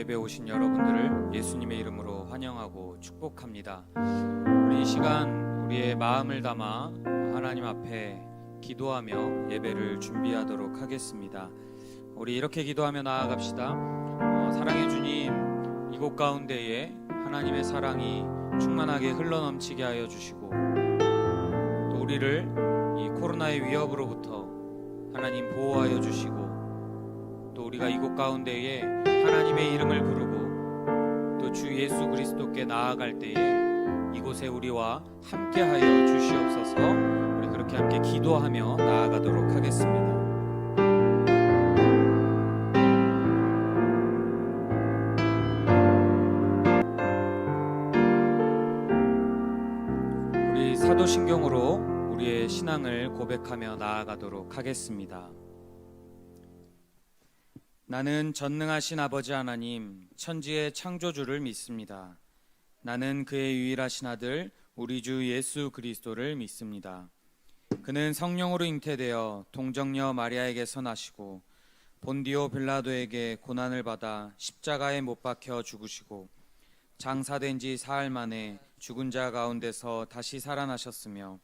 예배 오신 여러분들을 예수님의 이름으로 환영하고 축복합니다. 우리 이 시간 우리의 마음을 담아 하나님 앞에 기도하며 예배를 준비하도록 하겠습니다. 우리 이렇게 기도하며 나아갑시다. 사랑의 주님, 이곳 가운데에 하나님의 사랑이 충만하게 흘러넘치게 하여 주시고, 또 우리를 이 코로나의 위협으로부터 하나님 보호하여 주시고, 또 우리가 이곳 가운데에 하나님의 이름을 부르고 또 주 예수 그리스도께 나아갈 때에 이곳에 우리와 함께하여 주시옵소서. 우리 그렇게 함께 기도하며 나아가도록 하겠습니다. 우리 사도신경으로 우리의 신앙을 고백하며 나아가도록 하겠습니다. 나는 전능하신 아버지 하나님, 천지의 창조주를 믿습니다. 나는 그의 유일하신 아들 우리 주 예수 그리스도를 믿습니다. 그는 성령으로 잉태되어 동정녀 마리아에게서 나시고 본디오 빌라도에게 고난을 받아 십자가에 못 박혀 죽으시고 장사된 지 사흘 만에 죽은 자 가운데서 다시 살아나셨으며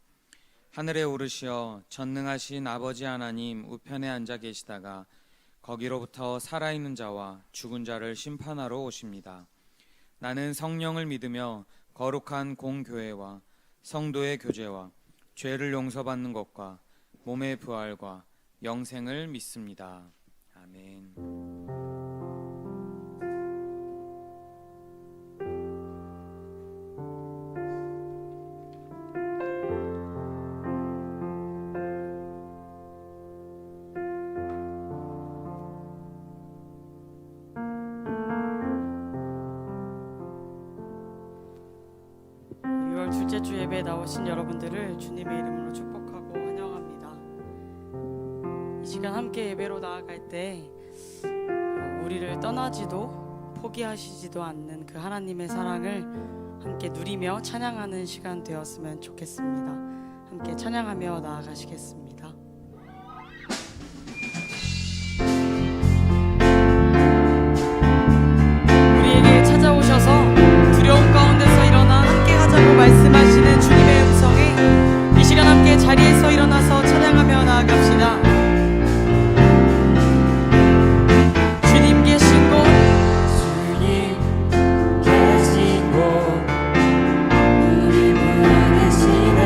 하늘에 오르시어 전능하신 아버지 하나님 우편에 앉아 계시다가 거기로부터 살아있는 자와 죽은 자를 심판하러 오십니다. 나는 성령을 믿으며 거룩한 공교회와 성도의 교제와 죄를 용서받는 것과 몸의 부활과 영생을 믿습니다. 아멘. 둘째 주 예배에 나오신 여러분들을 주님의 이름으로 축복하고 환영합니다. 이 시간 함께 예배로 나아갈 때 우리를 떠나지도 포기하시지도 않는 그 하나님의 사랑을 함께 누리며 찬양하는 시간 되었으면 좋겠습니다. 함께 찬양하며 나아가시겠습니다. 우리에게 찾아오셔서 두려움 가운데서 일어나 함께 하자고 말씀하시는 주님의 음성에 이 시간 함께 자리에서 일어나서 찬양하며 나아갑시다. 주님 계신 곳, 주님 계신 곳 우리 문 안에 계시네.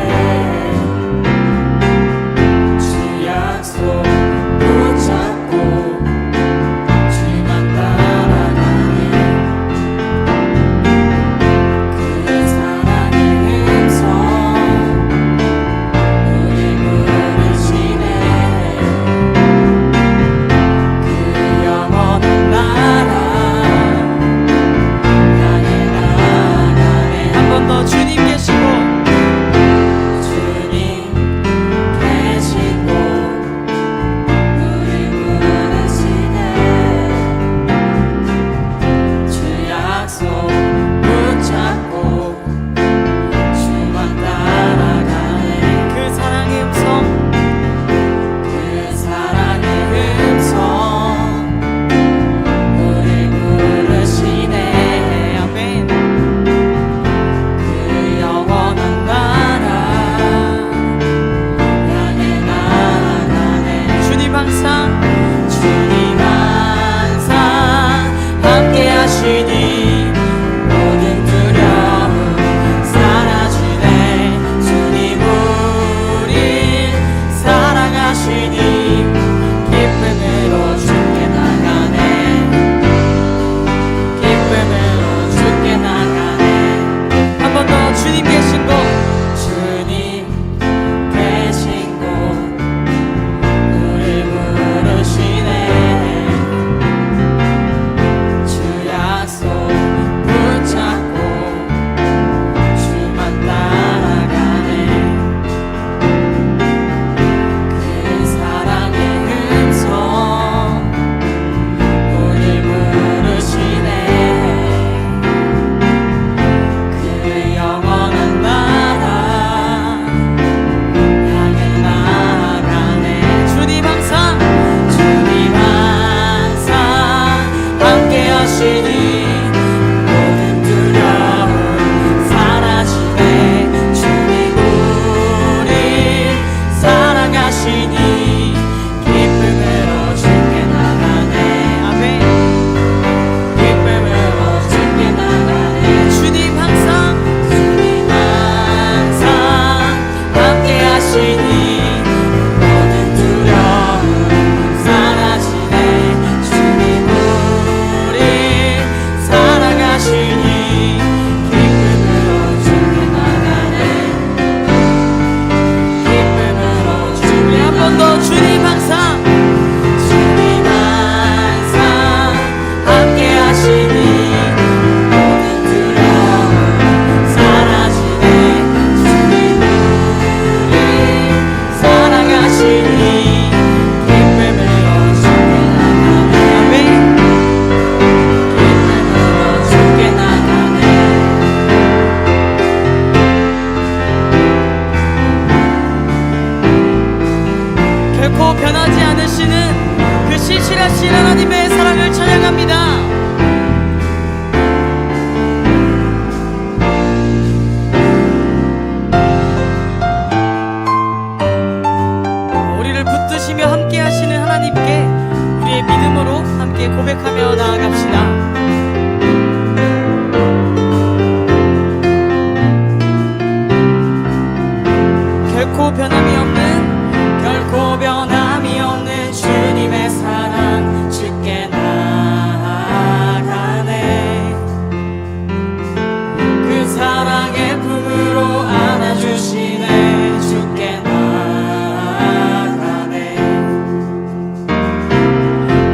신실하신 하나님의 사랑을 찬양합니다. 우리를 붙드시며 함께 하시는 하나님께 우리의 믿음으로 함께 고백하며 나아갑시다. 결코 변함이 없는 주님의 사랑 주께 나아가네. 그 사랑의 품으로 안아주시네. 주께 나아가네.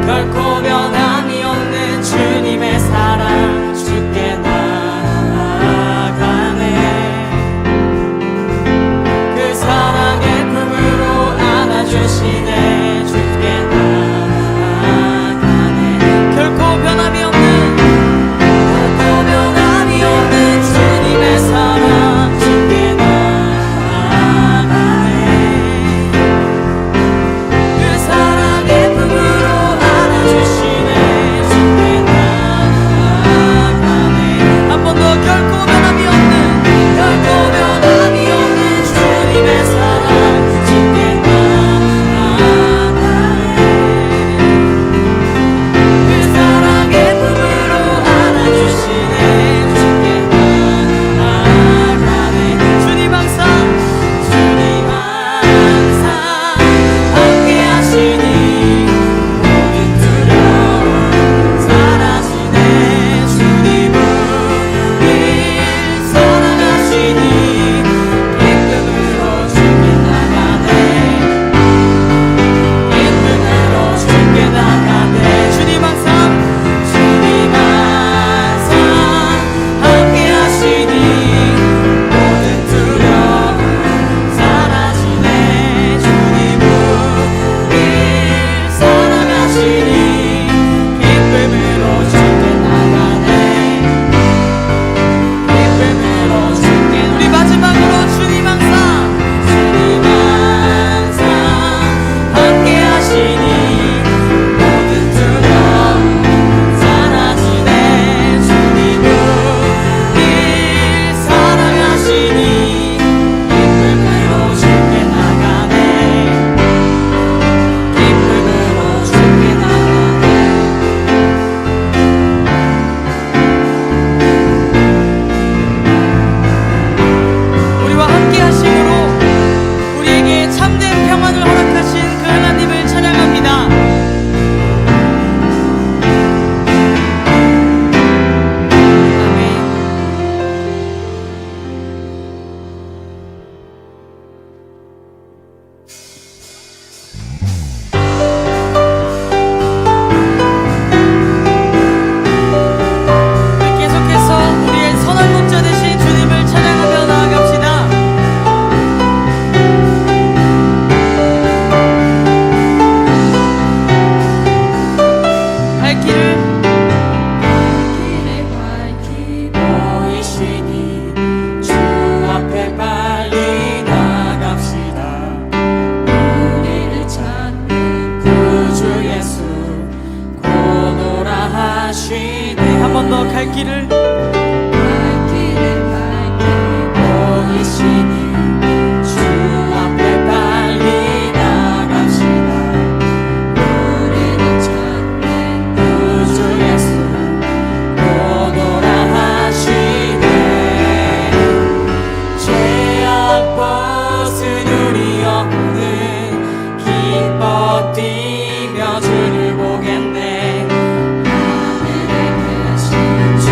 결코 변함이 없는 주님의 사랑 주께 나아가네. 그 사랑의 품으로 안아주시네. 주께 나아가네. 결코 변함이 없는 주님의 사랑 주께 나아가네. 그 사랑의 품으로 안아주시네. 주께 나아가네. 한 번 더 결코 변함이 없는 주님의 사랑 주께 나아가네. 그 사랑의 품으로 안아주시네. 주께 나아가네. 주님 항상 함께 하시니 모든 두려움 사라지네. 주님을 사랑하시니 기쁨으로 주께 나가네. 기쁨으로 주께 나가네. 주님 항상 함께 하시니 모든 두려움 사라지네. 주님을 사랑하시니 기쁨으로 주께 나가네. 기쁨으로 주께 우리 마지막으로 주님 항상 함께 하시니 모든 두려움 사라지네. 주님을 사랑하시니 기쁨으로 주께 나가네. 기쁨으로 주께 나가네. 우리와 함께 하심으로 우리에게 참된 평안을 허락하신 그 하나님을 찬양합니다. 아멘. 계속해서 우리의 선한 목자 되신 주님을 찬양하며 나아갑시다. 갈 길을 밝히 보이시니 주 앞에 빨리 나갑시다. 우리를 찾는 구주 예수 곧 오라 하시네. 한 번 더 갈 길을 보이시니 주 앞에 빨리 나갑시다. 우리를 찾는 구주 예수 곧 오라 하시네. 죄악 벗은 우리 영혼은 기뻐 뛰며 주를 보겠네. 하늘에 계신 주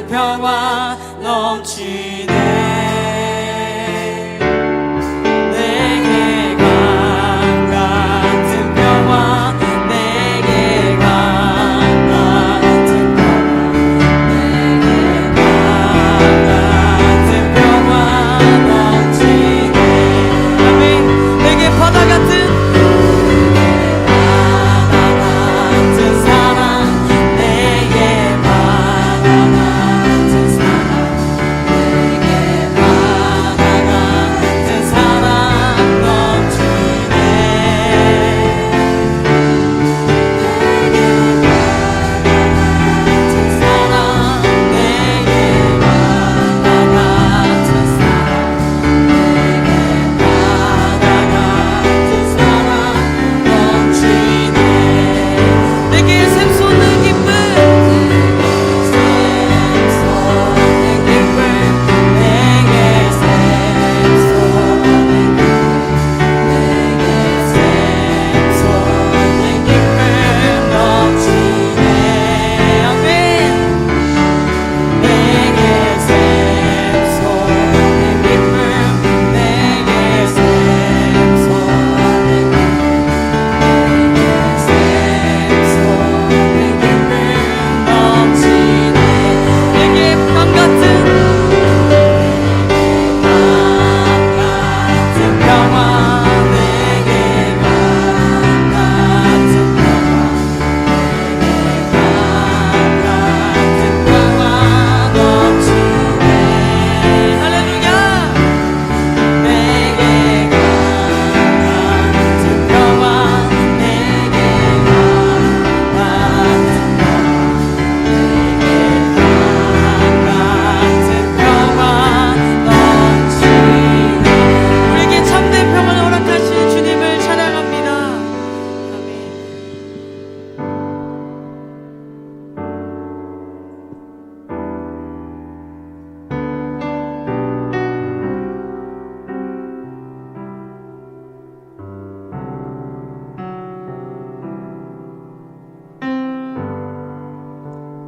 같은 평화 넘치네. 내게 강 같은 평화, 내게 강 같은 평화, 내게 강 같은 평화 넘치네. 아멘. 내게 바다 같은 사랑, 내게 바다 같은 사랑, 내게 바다 같은 사랑 넘치네. 내게 바다 같은 사랑, 내게 바다 같은 사랑, 내게 바다 같은 사랑 넘치네. 내게 샘솟는 기쁨 샘솟는 기쁨, 내게 샘솟는 기쁨 넘치네. 아멘. 내게 샘솟는 기쁨, 내게 샘솟는 기쁨 넘치네. 내게 강 같은 같은 평화, 내게 강 같은 평화, 내게 강 같은 평화 넘치네. 할렐루야. 내게 강 같은 평화, 내게 강 같은 평화, 내게 강 같은 평화 넘치네. 우리에게 참된 평안을 허락하신 주님을 찬양합니다. 아멘.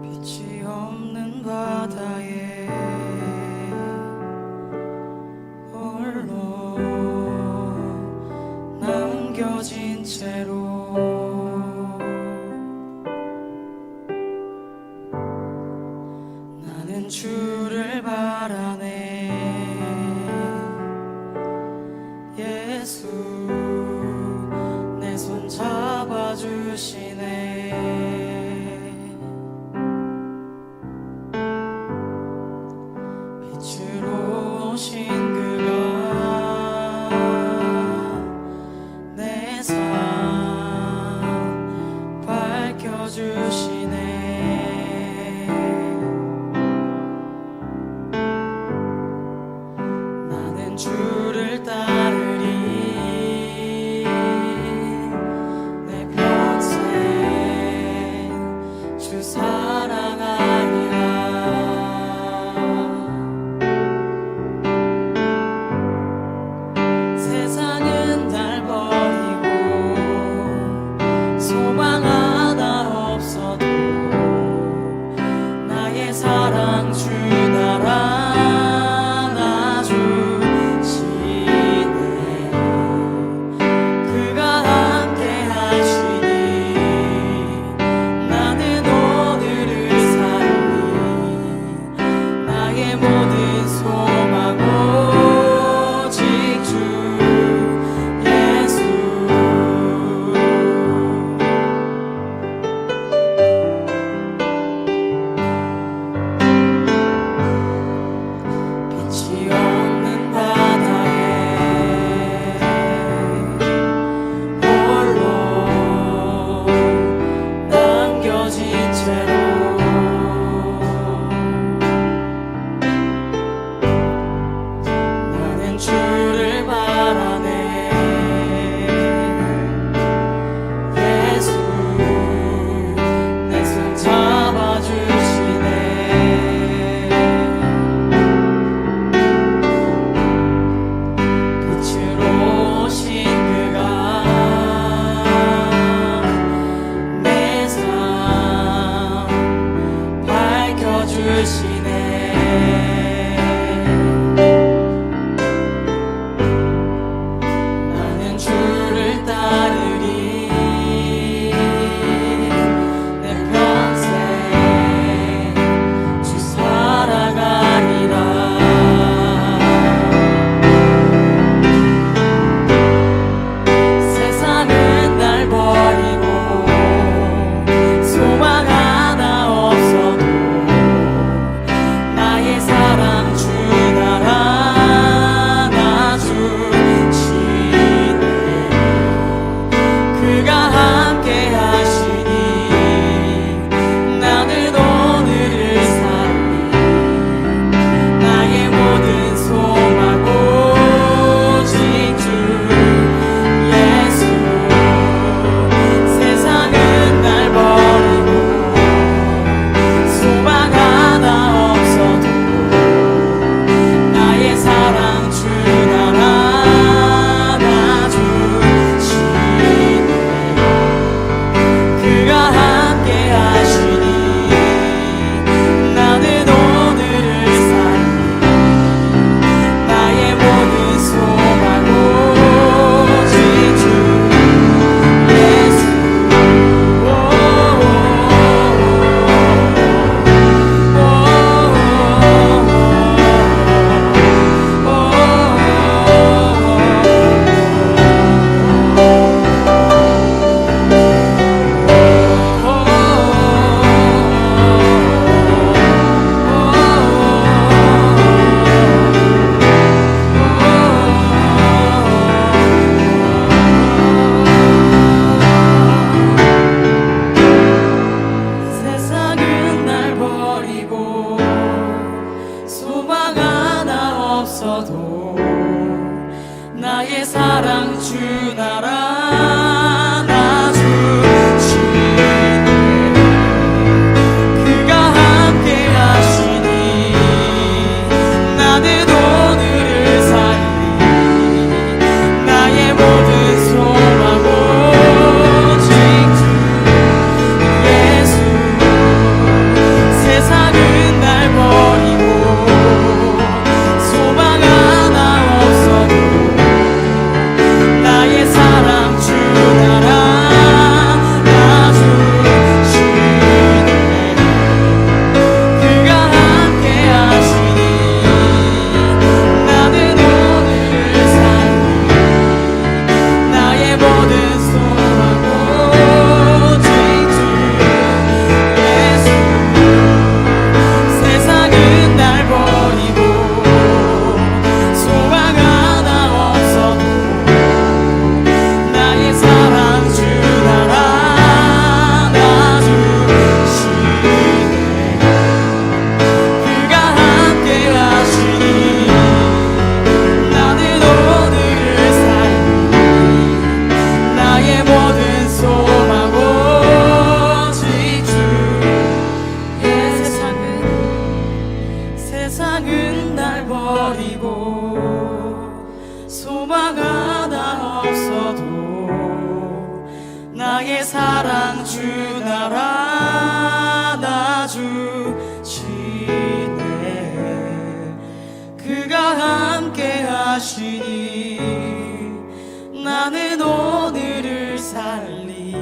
빛이 없는 바다에 홀로 남겨진 채로 나는 주를 바라네. 예수 내 손 잡아주시네. 빛으로 오신 그가 내 삶 밝혀주시네. 나는 주를 따르리. 내 평생 주 사랑하리라. 세상은 날 버리고 소망 하나 없어도 나의 사랑 주 나라 나는 주를 따르리 내 평생 주 살아가리라. 세상은 날 버리고 소망 하나 없어도 나의 사랑 주 알아놔주시네. 그가 함께 하시니 나는 오늘을 살리. 나의 모든 소망 오직 주 예수. 세상은 날 버리고 소망 하나 없어도 나의 사랑 주 알아놔주시네. 그가 함께 하시니 나는 오늘을 살리. 나의 모든 소망 오직 주 예수. 세상은 날 버리고 소망 하나 없어도 나의 사랑 주 알아놔주시네. 그가 함께 하시니 나는 오늘을 살리. 나의 모든 소망 오직 주 예수. 세상은 날 버리고 소망 하나 없어도 나의 사랑 주 알아놔주시네. 그가 함께 하시니 나는 오늘을 살리. 나의 모든 소망 오직 주 예수. 세상은 날 버리고 소망 하나 없어도 나의 사랑 주 알아놔주시네. 그가 함께 하시니 나는 오늘을 살리. 나의 모든 소망 오직 주 예수. 세상은 날 버리고 소망 하나 없어도 나의 사랑 주 알아놔주시네. 그가 함께 하시니 나는 오늘을 살리.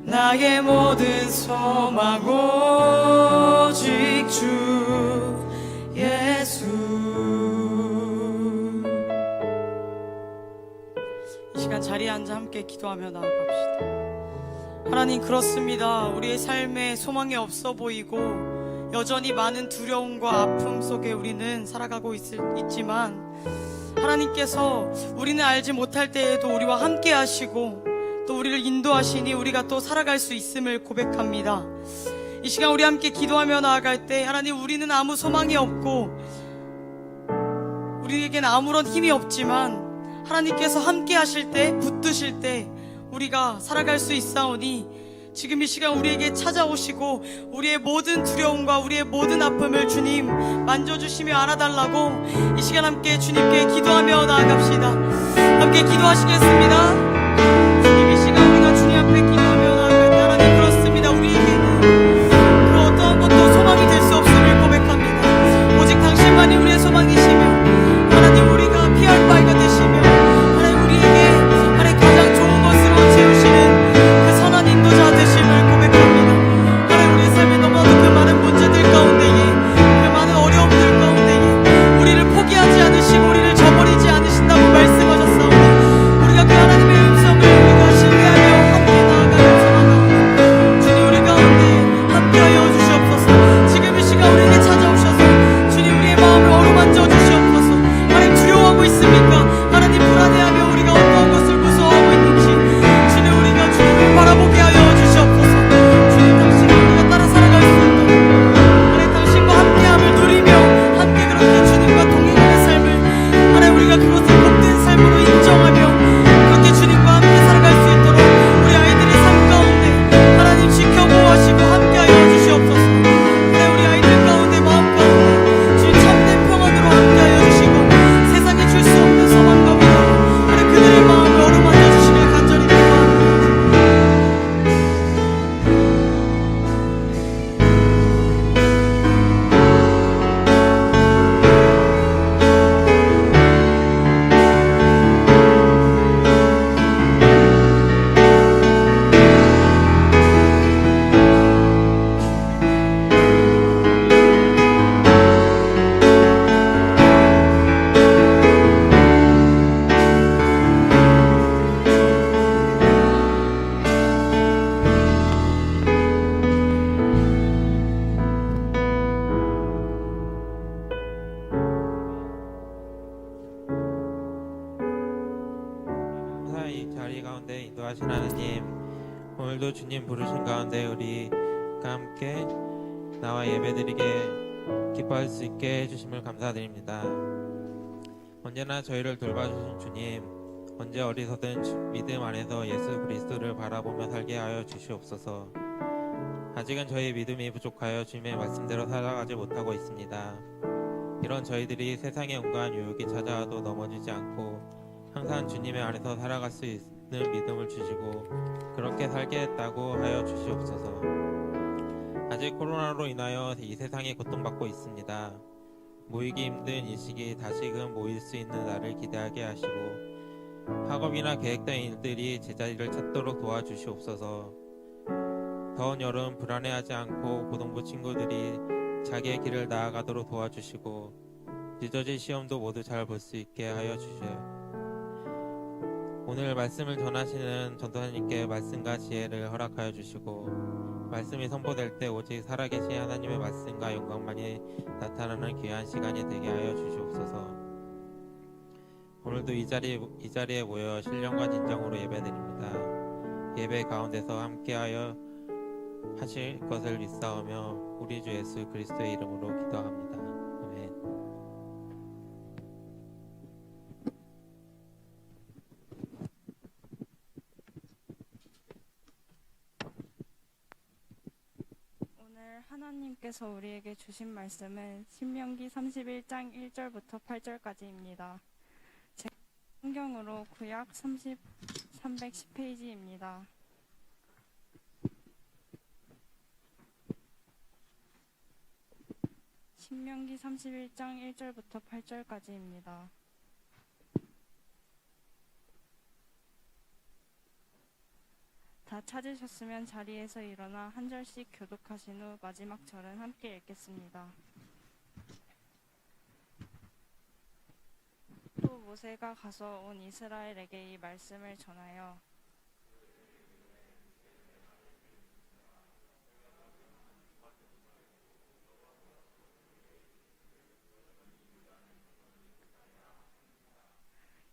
나의 모든 소망 오직 주 예수. 이 시간 자리에 앉아 함께 기도하며 나아갑시다. 하나님, 그렇습니다. 우리의 삶에 소망이 없어 보이고 여전히 많은 두려움과 아픔 속에 우리는 살아가고 있지만 하나님께서 우리는 알지 못할 때에도 우리와 함께 하시고 또 우리를 인도하시니 우리가 또 살아갈 수 있음을 고백합니다. 이 시간 우리 함께 기도하며 나아갈 때 하나님, 우리는 아무 소망이 없고 우리에겐 아무런 힘이 없지만 하나님께서 함께 하실 때, 붙드실 때 우리가 살아갈 수 있사오니 지금 이 시간 우리에게 찾아오시고 우리의 모든 두려움과 우리의 모든 아픔을 주님 만져주시며 안아달라고 이 시간 함께 주님께 기도하며 나아갑시다. 함께 기도하시겠습니다. 주님, 이 시간 우리가 주님 앞에 기도하며 나아갈 때 하나님, 그렇습니다. 우리에게는 그 어떠한 것도 소망이 가운데 인도하신 하느님, 오늘도 주님 부르신 가운데 우리가 함께 나와 예배드리게 기뻐할 수 있게 해주심을 감사드립니다. 언제나 저희를 돌봐주신 주님, 언제 어디서든 믿음 안에서 예수 그리스도를 바라보며 살게 하여 주시옵소서. 아직은 저희 믿음이 부족하여 주님의 말씀대로 살아가지 못하고 있습니다. 이런 저희들이 세상의 온갖 유혹이 찾아와도 넘어지지 않고 항상 주님의 안에서 살아갈 수 있는 믿음을 주시고 그렇게 살게 했다고 하여 주시옵소서. 아직 코로나로 인하여 이 세상이 고통받고 있습니다. 모이기 힘든 이 시기 다시금 모일 수 있는 날을 기대하게 하시고 학업이나 계획된 일들이 제자리를 찾도록 도와주시옵소서. 더운 여름 불안해하지 않고 고등부 친구들이 자기의 길을 나아가도록 도와주시고 늦어질 시험도 모두 잘 볼 수 있게 하여 주시오. 오늘 말씀을 전하시는 전도사님께 말씀과 지혜를 허락하여 주시고 말씀이 선포될 때 오직 살아계신 하나님의 말씀과 영광만이 나타나는 귀한 시간이 되게 하여 주시옵소서. 오늘도 이 자리에 모여 신령과 진정으로 예배드립니다. 예배 가운데서 함께하여 하실 것을 믿사오며 우리 주 예수 그리스도의 이름으로 기도합니다. 아멘. 오늘 하나님께서 우리에게 주신 말씀은 신명기 31장 1절부터 8절까지입니다. 제 성경으로 구약 310페이지입니다. 신명기 31장 1절부터 8절까지입니다. 다 찾으셨으면 자리에서 일어나 한 절씩 교독하신 후 마지막 절은 함께 읽겠습니다. 또 모세가 가서 온 이스라엘에게 이 말씀을 전하여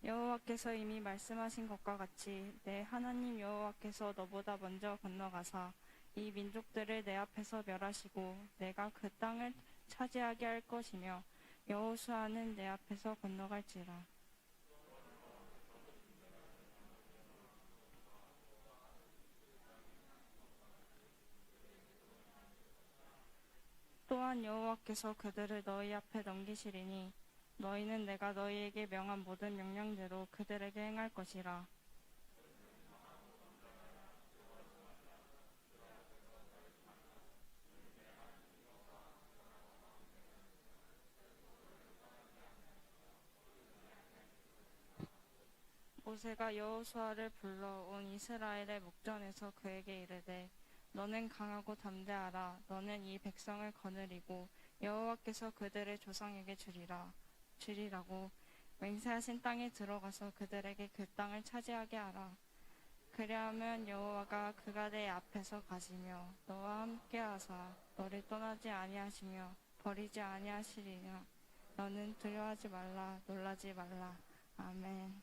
여호와께서 이미 말씀하신 것과 같이 내 하나님 여호와께서 너보다 먼저 건너가사 이 민족들을 내 앞에서 멸하시고 내가 그 땅을 차지하게 할 것이며 여호수아는 내 앞에서 건너갈지라. 또한 여호와께서 그들을 너희 앞에 넘기시리니 너희는 내가 너희에게 명한 모든 명령대로 그들에게 행할 것이라. 모세가 여호수아를 불러 온 이스라엘의 목전에서 그에게 이르되 너는 강하고 담대하라. 너는 이 백성을 거느리고 여호와께서 그들의 조상에게 주리라고 맹세하신 땅에 들어가서 그들에게 그 땅을 차지하게 하라. 그리하면 여호와가 그가 내 앞에서 가시며 너와 함께하사 너를 떠나지 아니하시며 버리지 아니하시리라. 너는 두려워하지 말라. 놀라지 말라. 아멘.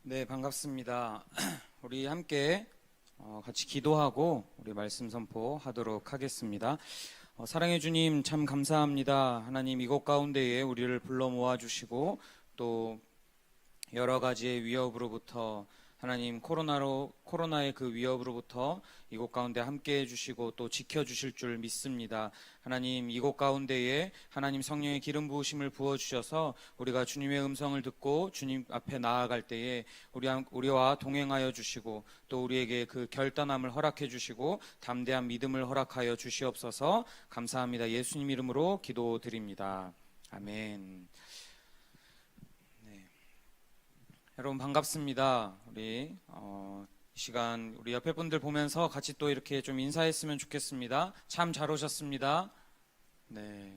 네, 반갑습니다. 우리 함께 같이 기도하고 우리 말씀 선포하도록 하겠습니다. 사랑해 주님 참 감사합니다. 하나님 이곳 가운데에 우리를 불러 모아주시고 또 여러 가지의 위협으로부터 하나님 코로나의 그 위협으로부터 이곳 가운데 함께 해주시고 또 지켜주실 줄 믿습니다. 하나님 이곳 가운데에 하나님 성령의 기름 부으심을 부어주셔서 우리가 주님의 음성을 듣고 주님 앞에 나아갈 때에 우리와 동행하여 주시고 또 우리에게 그 결단함을 허락해 주시고 담대한 믿음을 허락하여 주시옵소서. 감사합니다. 예수님 이름으로 기도드립니다. 아멘. 여러분 반갑습니다. 우리 이 시간 우리 옆에 분들 보면서 같이 또 이렇게 좀 인사했으면 좋겠습니다. 참 잘 오셨습니다. 네.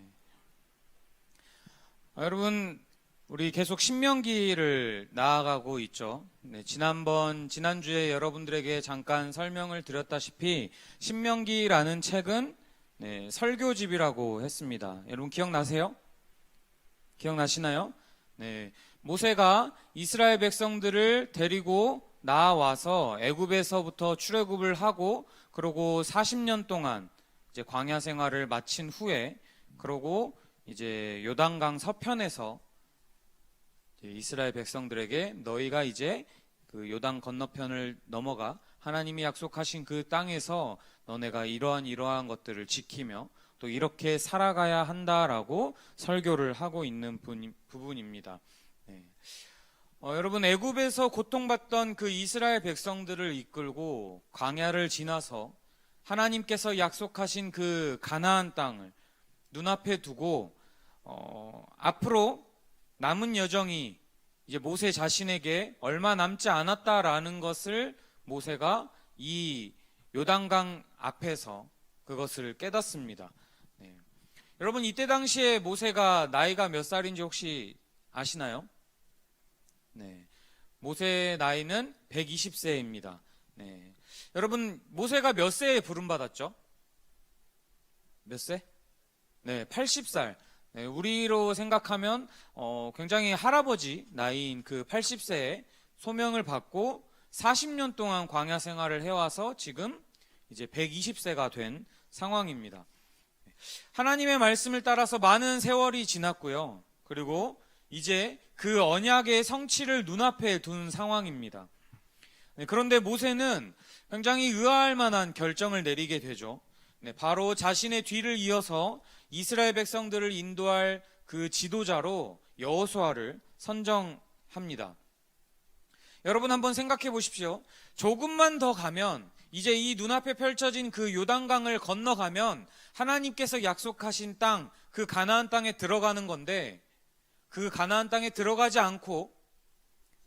여러분 우리 계속 신명기를 나아가고 있죠. 네, 지난주에 여러분들에게 잠깐 설명을 드렸다시피 신명기라는 책은 설교집이라고 했습니다. 여러분 기억나세요? 기억나시나요? 네. 모세가 이스라엘 백성들을 데리고 나와서 애굽에서부터 출애굽을 하고 그러고 40년 동안 이제 광야 생활을 마친 후에 그러고 이제 요단강 서편에서 이스라엘 백성들에게 너희가 이제 그 요단 건너편을 넘어가 하나님이 약속하신 그 땅에서 너네가 이러한 것들을 지키며 또 이렇게 살아가야 한다라고 설교를 하고 있는 부분입니다. 네. 여러분 애굽에서 고통받던 그 이스라엘 백성들을 이끌고 광야를 지나서 하나님께서 약속하신 그 가나안 땅을 눈앞에 두고 앞으로 남은 여정이 이제 모세 자신에게 얼마 남지 않았다라는 것을 모세가 이 요단강 앞에서 그것을 깨닫습니다. 네. 여러분 이때 당시에 모세가 나이가 몇 살인지 혹시 아시나요? 네. 모세의 나이는 120세입니다. 네. 여러분, 모세가 몇 세에 부름받았죠? 몇 세? 네, 80살. 네, 우리로 생각하면 굉장히 할아버지 나이인 그 80세에 소명을 받고 40년 동안 광야 생활을 해와서 지금 이제 120세가 된 상황입니다. 하나님의 말씀을 따라서 많은 세월이 지났고요. 그리고 이제 그 언약의 성취를 눈앞에 둔 상황입니다. 그런데 모세는 굉장히 의아할 만한 결정을 내리게 되죠. 바로 자신의 뒤를 이어서 이스라엘 백성들을 인도할 그 지도자로 여호수아를 선정합니다. 여러분 한번 생각해 보십시오. 조금만 더 가면 이제 이 눈앞에 펼쳐진 그 요단강을 건너가면 하나님께서 약속하신 땅, 그 가나안 땅에 들어가는 건데 그 가나안 땅에 들어가지 않고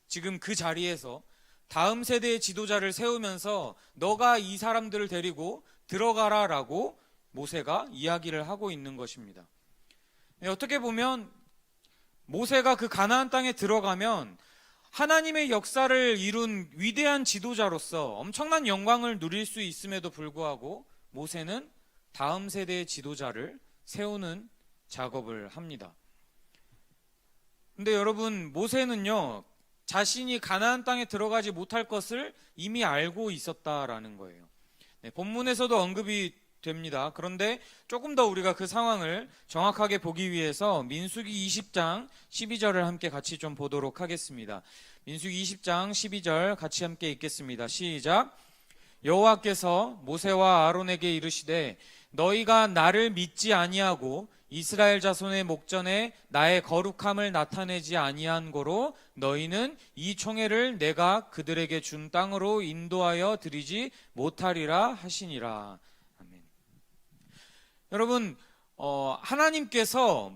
지금 그 자리에서 다음 세대의 지도자를 세우면서 너가 이 사람들을 데리고 들어가라라고 모세가 이야기를 하고 있는 것입니다. 어떻게 보면 모세가 그 가나안 땅에 들어가면 하나님의 역사를 이룬 위대한 지도자로서 엄청난 영광을 누릴 수 있음에도 불구하고 모세는 다음 세대의 지도자를 세우는 작업을 합니다. 근데 여러분 모세는요 자신이 가나안 땅에 들어가지 못할 것을 이미 알고 있었다라는 거예요. 본문에서도 언급이 됩니다. 그런데 조금 더 우리가 그 상황을 정확하게 보기 위해서 민수기 20장 12절을 함께 같이 좀 보도록 하겠습니다. 민수기 20장 12절 같이 함께 읽겠습니다. 시작. 여호와께서 모세와 아론에게 이르시되 너희가 나를 믿지 아니하고 이스라엘 자손의 목전에 나의 거룩함을 나타내지 아니한 고로 너희는 이 총회를 내가 그들에게 준 땅으로 인도하여 드리지 못하리라 하시니라. 아멘. 여러분 하나님께서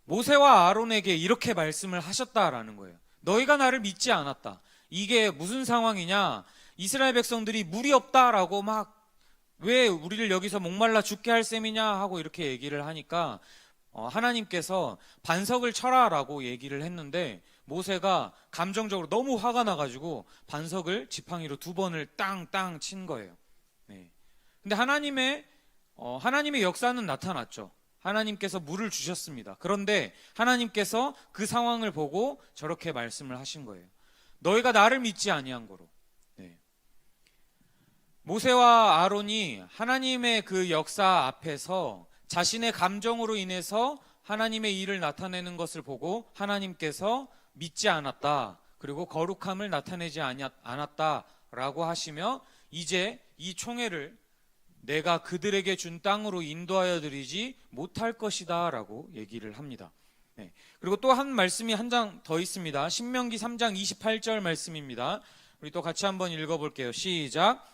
모세와 아론에게 이렇게 말씀을 하셨다라는 거예요. 너희가 나를 믿지 않았다. 이게 무슨 상황이냐? 이스라엘 백성들이 물이 없다라고 막 왜 우리를 여기서 목말라 죽게 할 셈이냐 하고 이렇게 얘기를 하니까 하나님께서 반석을 쳐라라고 얘기를 했는데 모세가 감정적으로 너무 화가 나가지고 반석을 지팡이로 2번을 땅땅 친 거예요. 네. 근데 하나님의 역사는 나타났죠. 하나님께서 물을 주셨습니다. 그런데 하나님께서 그 상황을 보고 저렇게 말씀을 하신 거예요. 너희가 나를 믿지 아니한 거로. 네. 모세와 아론이 하나님의 그 역사 앞에서 자신의 감정으로 인해서 하나님의 일을 나타내는 것을 보고 하나님께서 믿지 않았다, 그리고 거룩함을 나타내지 않았다라고 하시며 이제 이 총회를 내가 그들에게 준 땅으로 인도하여 드리지 못할 것이다 라고 얘기를 합니다. 네. 그리고 또 한 말씀이 한 장 더 있습니다. 신명기 3장 28절 말씀입니다. 우리 또 같이 한번 읽어볼게요. 시작.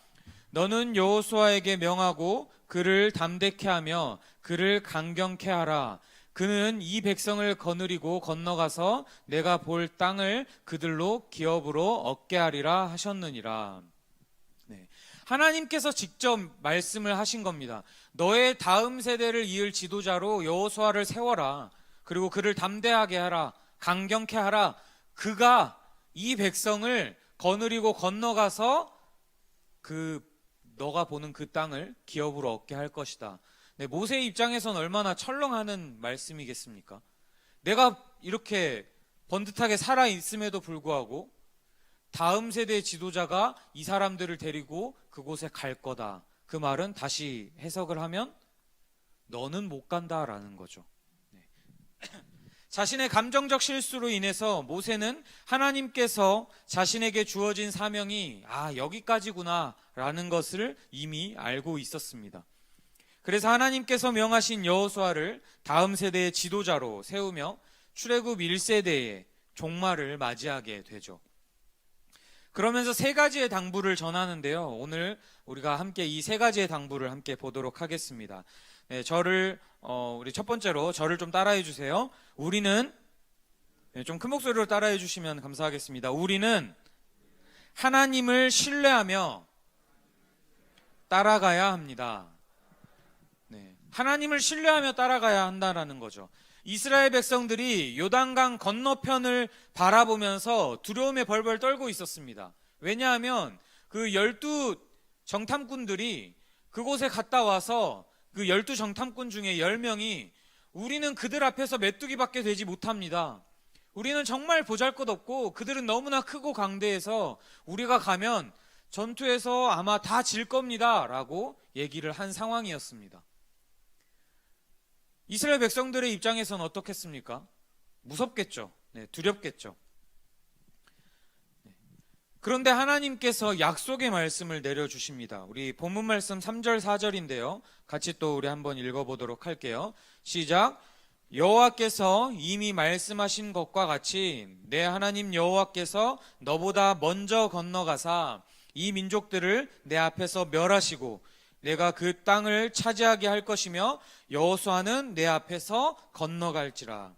너는 여호수아에게 명하고 그를 담대케 하며 그를 강경케 하라. 그는 이 백성을 거느리고 건너가서 내가 볼 땅을 그들로 기업으로 얻게 하리라 하셨느니라. 네. 하나님께서 직접 말씀을 하신 겁니다. 너의 다음 세대를 이을 지도자로 여호수아를 세워라. 그리고 그를 담대하게 하라. 강경케 하라. 그가 이 백성을 거느리고 건너가서 너가 보는 그 땅을 기업으로 얻게 할 것이다. 네, 모세의 입장에선 얼마나 철렁하는 말씀이겠습니까? 내가 이렇게 번듯하게 살아 있음에도 불구하고 다음 세대의 지도자가 이 사람들을 데리고 그곳에 갈 거다. 그 말은 다시 해석을 하면 너는 못 간다라는 거죠. 네. 자신의 감정적 실수로 인해서 모세는 하나님께서 자신에게 주어진 사명이 여기까지구나 라는 것을 이미 알고 있었습니다. 그래서 하나님께서 명하신 여호수아를 다음 세대의 지도자로 세우며 출애굽 1세대의 종말을 맞이하게 되죠. 그러면서 세 가지의 당부를 전하는데요. 오늘 우리가 함께 이 세 가지의 당부를 함께 보도록 하겠습니다. 네, 우리 첫 번째로 저를 좀 따라해 주세요. 우리는, 좀 큰 목소리로 따라해 주시면 감사하겠습니다. 우리는 하나님을 신뢰하며 따라가야 합니다. 네, 하나님을 신뢰하며 따라가야 한다는 거죠. 이스라엘 백성들이 요단강 건너편을 바라보면서 두려움에 벌벌 떨고 있었습니다. 왜냐하면 그 12 정탐꾼들이 그곳에 갔다 와서 그 12 정탐꾼 중에 10명이 우리는 그들 앞에서 메뚜기밖에 되지 못합니다. 우리는 정말 보잘것없고 그들은 너무나 크고 강대해서 우리가 가면 전투에서 아마 다 질 겁니다 라고 얘기를 한 상황이었습니다. 이스라엘 백성들의 입장에서는 어떻겠습니까? 무섭겠죠. 네, 두렵겠죠. 네. 그런데 하나님께서 약속의 말씀을 내려주십니다. 우리 본문 말씀 3절 4절인데요. 같이 또 우리 한번 읽어보도록 할게요. 시작. 여호와께서 이미 말씀하신 것과 같이 내 하나님 여호와께서 너보다 먼저 건너가사 이 민족들을 내 앞에서 멸하시고 내가 그 땅을 차지하게 할 것이며 여호수아는 내 앞에서 건너갈지라.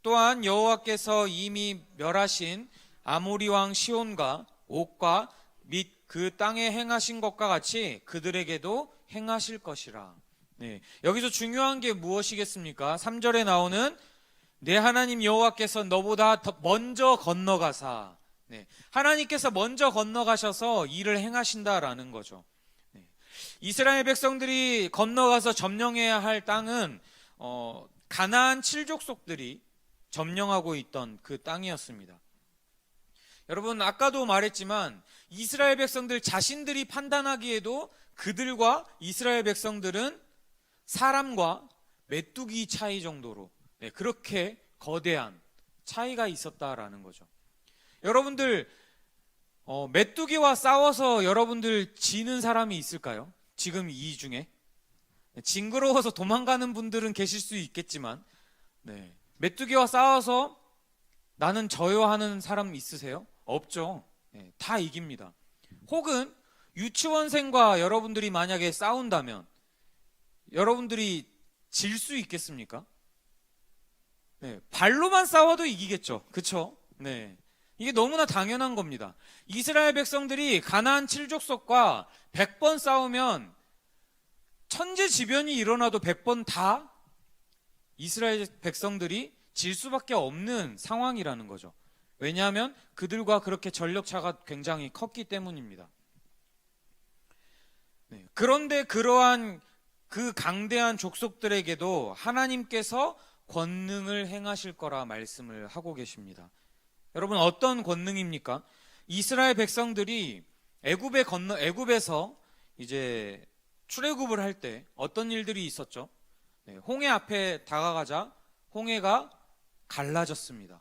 또한 여호와께서 이미 멸하신 아모리 왕 시온과 옥과 및 그 땅에 행하신 것과 같이 그들에게도 행하실 것이라. 네, 여기서 중요한 게 무엇이겠습니까? 3절에 나오는 내 하나님 여호와께서 너보다 더 먼저 건너가사. 네, 하나님께서 먼저 건너가셔서 일을 행하신다라는 거죠. 네, 이스라엘 백성들이 건너가서 점령해야 할 땅은 가나안 7족속들이 점령하고 있던 그 땅이었습니다. 여러분, 아까도 말했지만 이스라엘 백성들 자신들이 판단하기에도 그들과 이스라엘 백성들은 사람과 메뚜기 차이 정도로, 네, 그렇게 거대한 차이가 있었다라는 거죠. 여러분들, 메뚜기와 싸워서 여러분들 지는 사람이 있을까요? 지금 이 중에 징그러워서 도망가는 분들은 계실 수 있겠지만, 네, 메뚜기와 싸워서 나는 져요 하는 사람 있으세요? 없죠. 네, 다 이깁니다. 혹은 유치원생과 여러분들이 만약에 싸운다면 여러분들이 질 수 있겠습니까? 네, 발로만 싸워도 이기겠죠. 그렇죠? 네, 이게 너무나 당연한 겁니다. 이스라엘 백성들이 가나안 7족속과 100번 싸우면 천재지변이 일어나도 100번 다 이스라엘 백성들이 질 수밖에 없는 상황이라는 거죠. 왜냐하면 그들과 그렇게 전력차가 굉장히 컸기 때문입니다. 네, 그런데 그러한 그 강대한 족속들에게도 하나님께서 권능을 행하실 거라 말씀을 하고 계십니다. 여러분, 어떤 권능입니까? 이스라엘 백성들이 애굽에서 이제 출애굽을 할 때 어떤 일들이 있었죠? 네, 홍해 앞에 다가가자 홍해가 갈라졌습니다.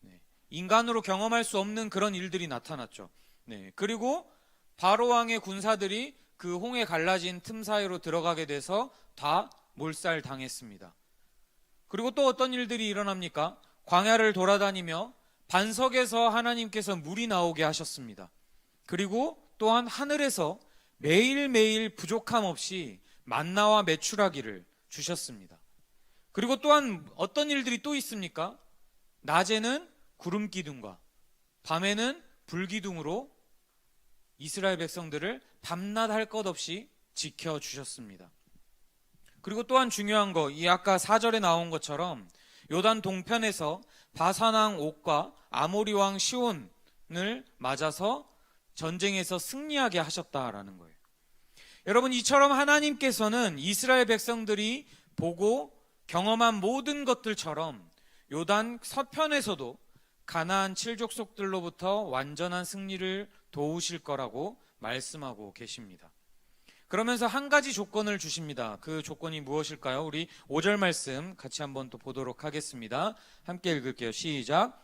네, 인간으로 경험할 수 없는 그런 일들이 나타났죠. 네, 그리고 바로 왕의 군사들이 그 홍해 갈라진 틈 사이로 들어가게 돼서 다 몰살당했습니다. 그리고 또 어떤 일들이 일어납니까? 광야를 돌아다니며 반석에서 하나님께서 물이 나오게 하셨습니다. 그리고 또한 하늘에서 매일매일 부족함 없이 만나와 메추라기를 주셨습니다. 그리고 또한 어떤 일들이 또 있습니까? 낮에는 구름 기둥과 밤에는 불 기둥으로 이스라엘 백성들을 밤낮 할 것 없이 지켜주셨습니다. 그리고 또한 중요한 거, 이 아까 4절에 나온 것처럼 요단 동편에서 바산왕 옥과 아모리 왕 시온을 맞아서 전쟁에서 승리하게 하셨다라는 거예요. 여러분, 이처럼 하나님께서는 이스라엘 백성들이 보고 경험한 모든 것들처럼 요단 서편에서도 가나안 7족속들로부터 완전한 승리를 도우실 거라고 말씀하고 계십니다. 그러면서 한 가지 조건을 주십니다. 그 조건이 무엇일까요? 우리 5절 말씀 같이 한번 또 보도록 하겠습니다. 함께 읽을게요. 시작.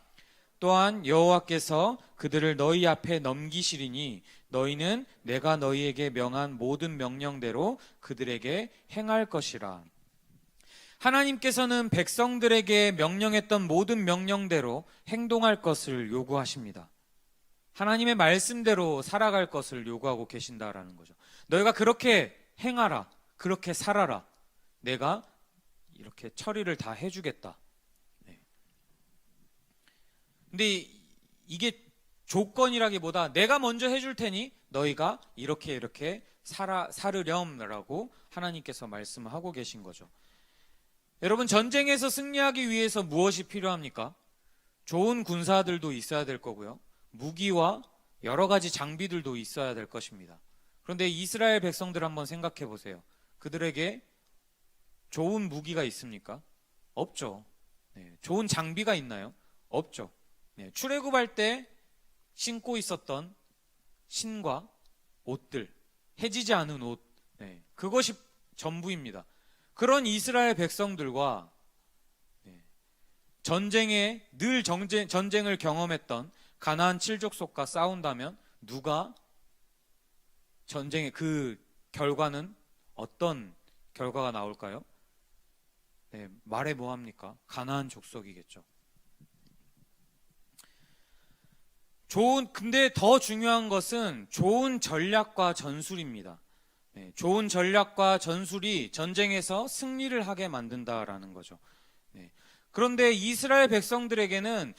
또한 여호와께서 그들을 너희 앞에 넘기시리니 너희는 내가 너희에게 명한 모든 명령대로 그들에게 행할 것이라. 하나님께서는 백성들에게 명령했던 모든 명령대로 행동할 것을 요구하십니다. 하나님의 말씀대로 살아갈 것을 요구하고 계신다라는 거죠. 너희가 그렇게 행하라, 그렇게 살아라, 내가 이렇게 처리를 다 해주겠다. 네. 근데 이게 조건이라기보다 내가 먼저 해줄 테니 너희가 이렇게 살으렴라고 하나님께서 말씀하고 계신 거죠. 여러분, 전쟁에서 승리하기 위해서 무엇이 필요합니까? 좋은 군사들도 있어야 될 거고요, 무기와 여러 가지 장비들도 있어야 될 것입니다. 그런데 이스라엘 백성들 한번 생각해 보세요. 그들에게 좋은 무기가 있습니까? 없죠. 네, 좋은 장비가 있나요? 없죠. 네, 출애굽할 때 신고 있었던 신과 옷들, 해지지 않은 옷, 네, 그것이 전부입니다. 그런 이스라엘 백성들과 전쟁에 늘 전쟁을 경험했던 가나안 7족속과 싸운다면 누가 전쟁의 그 결과는 어떤 결과가 나올까요? 네, 말해 뭐합니까? 가나안 족속이겠죠. 근데 더 중요한 것은 좋은 전략과 전술입니다. 네, 좋은 전략과 전술이 전쟁에서 승리를 하게 만든다라는 거죠. 네. 그런데 이스라엘 백성들은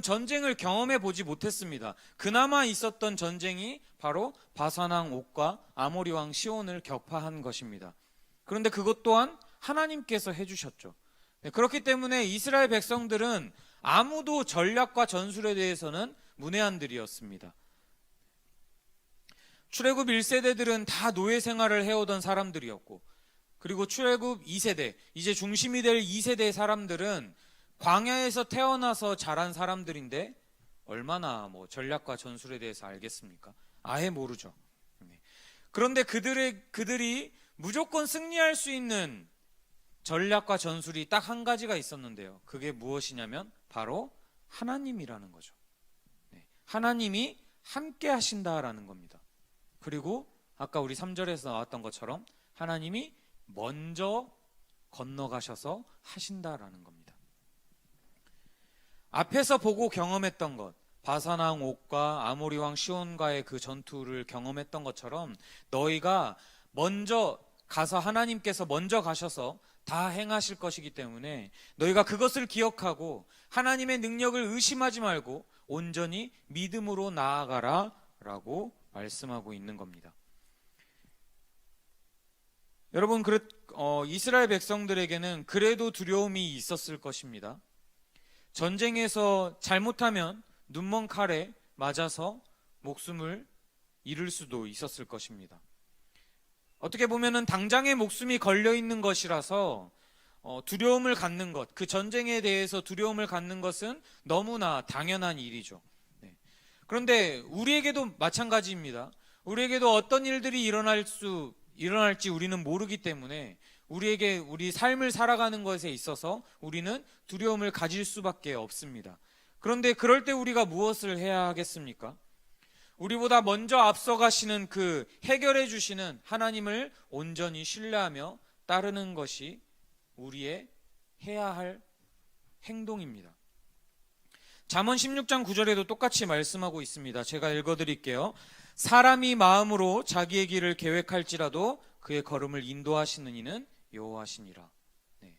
전쟁을 경험해 보지 못했습니다. 그나마 있었던 전쟁이 바로 바산왕 옥과 아모리 왕 시온을 격파한 것입니다. 그런데 그것 또한 하나님께서 해주셨죠. 네, 그렇기 때문에 이스라엘 백성들은 아무도 전략과 전술에 대해서는 문외한들이었습니다. 출애굽 1세대들은 다 노예 생활을 해오던 사람들이었고, 그리고 출애굽 2세대, 이제 중심이 될 2세대 사람들은 광야에서 태어나서 자란 사람들인데 얼마나 전략과 전술에 대해서 알겠습니까? 아예 모르죠. 그런데 그들이 무조건 승리할 수 있는 전략과 전술이 딱 한 가지가 있었는데요. 그게 무엇이냐면 바로 하나님이라는 거죠. 하나님이 함께 하신다라는 겁니다. 그리고 아까 우리 3절에서 나왔던 것처럼 하나님이 먼저 건너가셔서 하신다라는 겁니다. 앞에서 보고 경험했던 것, 바산왕 옥과 아모리 왕 시온과의 그 전투를 경험했던 것처럼 너희가 먼저 가서 하나님께서 먼저 가셔서 다 행하실 것이기 때문에 너희가 그것을 기억하고 하나님의 능력을 의심하지 말고 온전히 믿음으로 나아가라 라고 말씀하고 있는 겁니다. 여러분, 이스라엘 백성들에게는 그래도 두려움이 있었을 것입니다. 전쟁에서 잘못하면 눈먼 칼에 맞아서 목숨을 잃을 수도 있었을 것입니다. 어떻게 보면은 당장의 목숨이 걸려 있는 것이라서 두려움을 갖는 것, 그 전쟁에 대해서 두려움을 갖는 것은 너무나 당연한 일이죠. 그런데 우리에게도 마찬가지입니다. 우리에게도 어떤 일들이 일어날지 우리는 모르기 때문에 우리 삶을 살아가는 것에 있어서 우리는 두려움을 가질 수밖에 없습니다. 그런데 그럴 때 우리가 무엇을 해야 하겠습니까? 우리보다 먼저 앞서가시는 그 해결해 주시는 하나님을 온전히 신뢰하며 따르는 것이 우리의 해야 할 행동입니다. 잠언 16장 9절에도 똑같이 말씀하고 있습니다. 제가 읽어드릴게요. 사람이 마음으로 자기의 길을 계획할지라도 그의 걸음을 인도하시는 이는 여호와시니라. 네.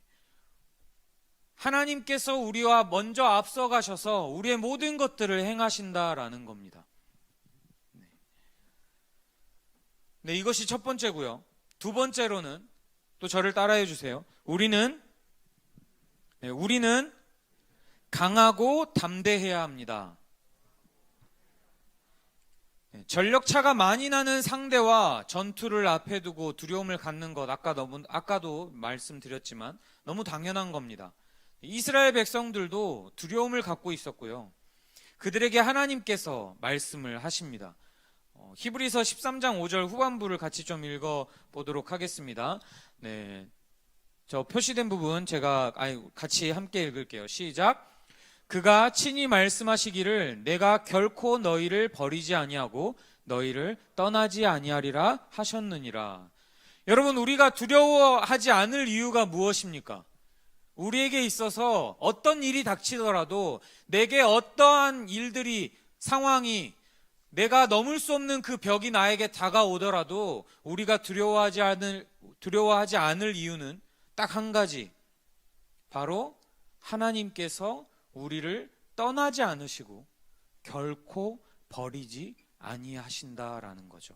하나님께서 우리와 먼저 앞서가셔서 우리의 모든 것들을 행하신다라는 겁니다. 네, 이것이 첫 번째고요. 두 번째로는 또 저를 따라해 주세요. 우리는 강하고 담대해야 합니다. 전력차가 많이 나는 상대와 전투를 앞에 두고 두려움을 갖는 것, 아까도 말씀드렸지만 너무 당연한 겁니다. 이스라엘 백성들도 두려움을 갖고 있었고요. 그들에게 하나님께서 말씀을 하십니다. 히브리서 13장 5절 후반부를 같이 좀 읽어보도록 하겠습니다. 네, 저 표시된 부분 제가 같이 함께 읽을게요. 시작. 그가 친히 말씀하시기를 내가 결코 너희를 버리지 아니하고 너희를 떠나지 아니하리라 하셨느니라. 여러분, 우리가 두려워하지 않을 이유가 무엇입니까? 우리에게 있어서 어떤 일이 닥치더라도 내게 어떠한 상황이 내가 넘을 수 없는 그 벽이 나에게 다가오더라도 우리가 두려워하지 않을 이유는 딱 한 가지, 바로 하나님께서 우리를 떠나지 않으시고 결코 버리지 아니하신다라는 거죠.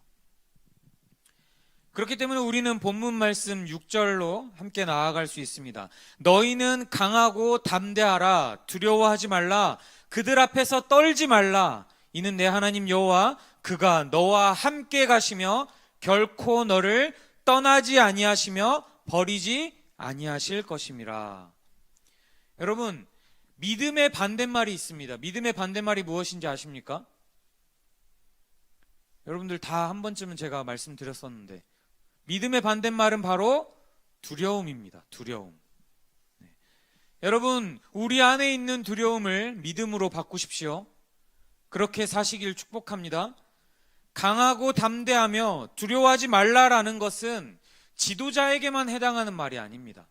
그렇기 때문에 우리는 본문 말씀 6절로 함께 나아갈 수 있습니다. 너희는 강하고 담대하라. 두려워하지 말라. 그들 앞에서 떨지 말라. 이는 내 하나님 여호와 그가 너와 함께 가시며 결코 너를 떠나지 아니하시며 버리지 아니하실 것임이라. 여러분, 믿음의 반대말이 있습니다. 믿음의 반대말이 무엇인지 아십니까? 여러분들 다 한 번쯤은 제가 말씀드렸었는데 믿음의 반대말은 바로 두려움입니다. 두려움. 네. 여러분, 우리 안에 있는 두려움을 믿음으로 바꾸십시오. 그렇게 사시길 축복합니다. 강하고 담대하며 두려워하지 말라라는 것은 지도자에게만 해당하는 말이 아닙니다.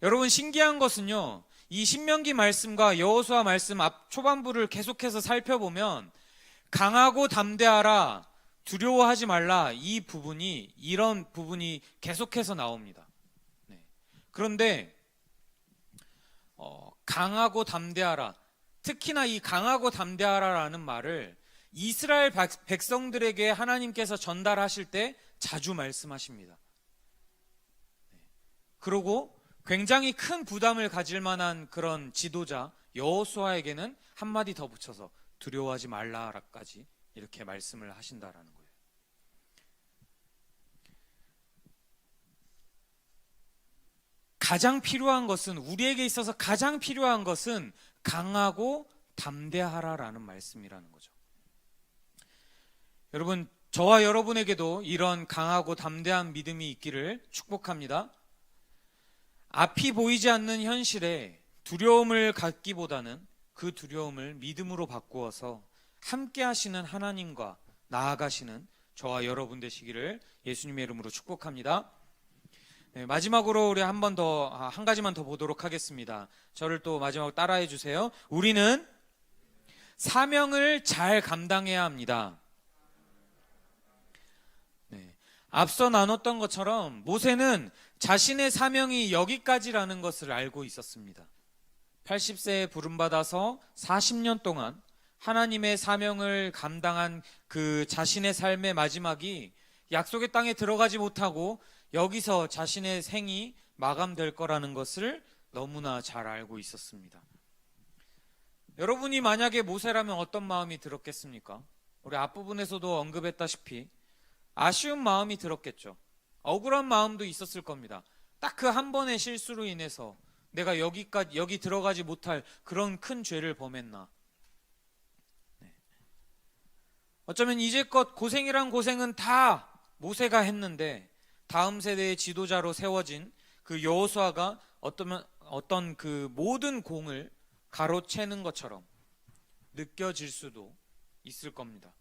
여러분, 신기한 것은요, 이 신명기 말씀과 여호수아 말씀 앞 초반부를 계속해서 살펴보면 강하고 담대하라, 두려워하지 말라, 이런 부분이 계속해서 나옵니다. 네. 그런데 강하고 담대하라, 특히나 이 강하고 담대하라라는 말을 이스라엘 백성들에게 하나님께서 전달하실 때 자주 말씀하십니다. 그리고 굉장히 큰 부담을 가질 만한 그런 지도자 여호수아에게는 한마디 더 붙여서 두려워하지 말라라까지 이렇게 말씀을 하신다라는 거예요. 우리에게 있어서 가장 필요한 것은 강하고 담대하라라는 말씀이라는 거죠. 여러분, 저와 여러분에게도 이런 강하고 담대한 믿음이 있기를 축복합니다. 앞이 보이지 않는 현실에 두려움을 갖기보다는 그 두려움을 믿음으로 바꾸어서 함께 하시는 하나님과 나아가시는 저와 여러분 되시기를 예수님의 이름으로 축복합니다. 네, 마지막으로 우리 한 가지만 더 보도록 하겠습니다. 저를 또 마지막으로 따라해 주세요. 우리는 사명을 잘 감당해야 합니다. 네, 앞서 나눴던 것처럼 모세는 자신의 사명이 여기까지라는 것을 알고 있었습니다. 80세에 부름받아서 40년 동안 하나님의 사명을 감당한 그 자신의 삶의 마지막이 약속의 땅에 들어가지 못하고 여기서 자신의 생이 마감될 거라는 것을 너무나 잘 알고 있었습니다. 여러분이 만약에 모세라면 어떤 마음이 들었겠습니까? 우리 앞부분에서도 언급했다시피 아쉬운 마음이 들었겠죠. 억울한 마음도 있었을 겁니다. 딱 그 한 번의 실수로 인해서 내가 여기 들어가지 못할 그런 큰 죄를 범했나. 어쩌면 이제껏 고생이란 고생은 다 모세가 했는데 다음 세대의 지도자로 세워진 그 여호수아가 어떤 그 모든 공을 가로채는 것처럼 느껴질 수도 있을 겁니다.